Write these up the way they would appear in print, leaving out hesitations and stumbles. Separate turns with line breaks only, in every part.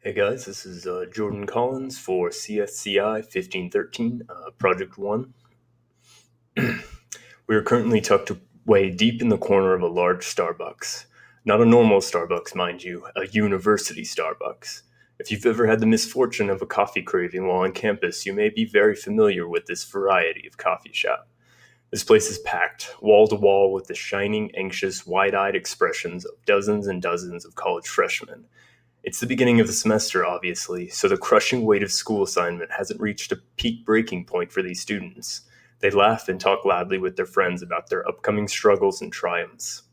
Hey guys, this is Jordan Collins for CSCI 1513, Project 1. We are currently tucked away deep in the corner of a large Starbucks. Not a normal Starbucks, mind you, a university Starbucks. If you've ever had the misfortune of a coffee craving while on campus, you may be very familiar with this variety of coffee shop. This place is packed, wall to wall, with the shining, anxious, wide-eyed expressions of dozens and dozens of college freshmen. It's the beginning of the semester, obviously, so the crushing weight of school assignment hasn't reached a peak breaking point for these students. They laugh and talk loudly with their friends about their upcoming struggles and triumphs.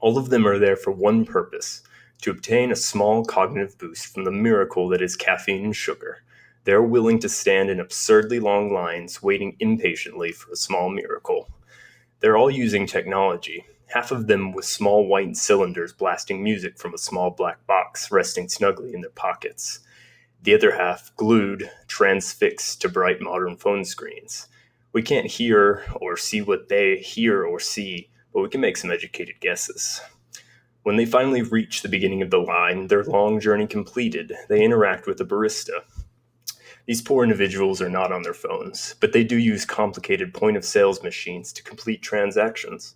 All of them are there for one purpose: to obtain a small cognitive boost from the miracle that is caffeine and sugar. They're willing to stand in absurdly long lines, waiting impatiently for a small miracle. They're all using technology, half of them with small white cylinders blasting music from a small black box resting snugly in their pockets. The other half glued, transfixed to bright modern phone screens. We can't hear or see what they hear or see, but we can make some educated guesses. When they finally reach the beginning of the line, their long journey completed, they interact with the barista. These poor individuals are not on their phones, but they do use complicated point-of-sales machines to complete transactions.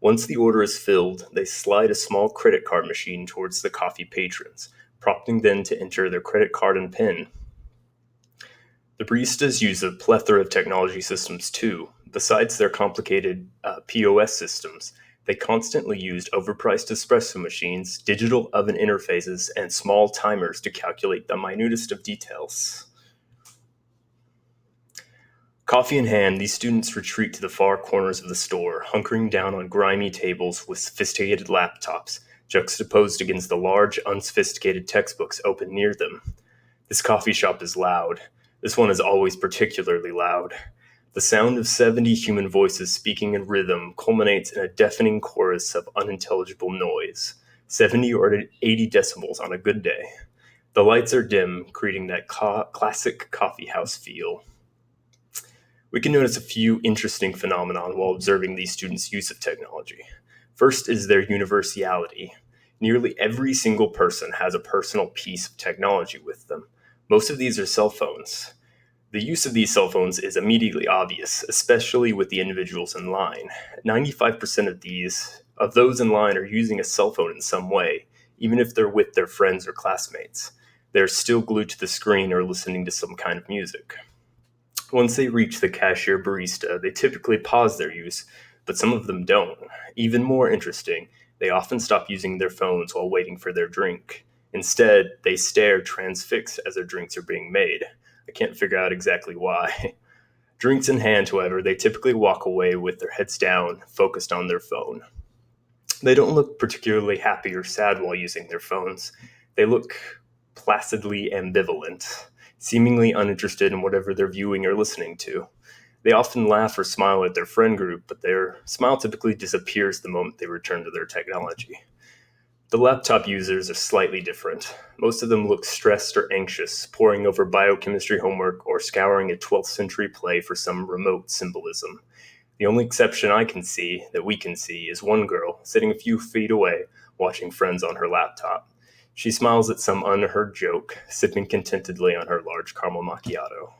Once the order is filled, they slide a small credit card machine towards the coffee patrons, prompting them to enter their credit card and PIN. The baristas use a plethora of technology systems too. Besides their complicated POS systems, they constantly used overpriced espresso machines, digital oven interfaces, and small timers to calculate the minutest of details. Coffee in hand, these students retreat to the far corners of the store, hunkering down on grimy tables with sophisticated laptops, juxtaposed against the large, unsophisticated textbooks open near them. This coffee shop is loud. This one is always particularly loud. The sound of 70 human voices speaking in rhythm culminates in a deafening chorus of unintelligible noise, 70 or 80 decibels on a good day. The lights are dim, creating that classic coffee house feel. We can notice a few interesting phenomena while observing these students' use of technology. First is their universality. Nearly every single person has a personal piece of technology with them. Most of these are cell phones. The use of these cell phones is immediately obvious, especially with the individuals in line. 95% of those in line are using a cell phone in some way, even if they're with their friends or classmates. They're still glued to the screen or listening to some kind of music. Once they reach the cashier barista, they typically pause their use, but some of them don't. Even more interesting, they often stop using their phones while waiting for their drink. Instead, they stare transfixed as their drinks are being made. I can't figure out exactly why. Drinks in hand, however, they typically walk away with their heads down, focused on their phone. They don't look particularly happy or sad while using their phones. They look placidly ambivalent, seemingly uninterested in whatever they're viewing or listening to. They often laugh or smile at their friend group, but their smile typically disappears the moment they return to their technology. The laptop users are slightly different. Most of them look stressed or anxious, poring over biochemistry homework or scouring a 12th century play for some remote symbolism. The only exception that we can see, is one girl sitting a few feet away, watching Friends on her laptop. She smiles at some unheard joke, sipping contentedly on her large caramel macchiato.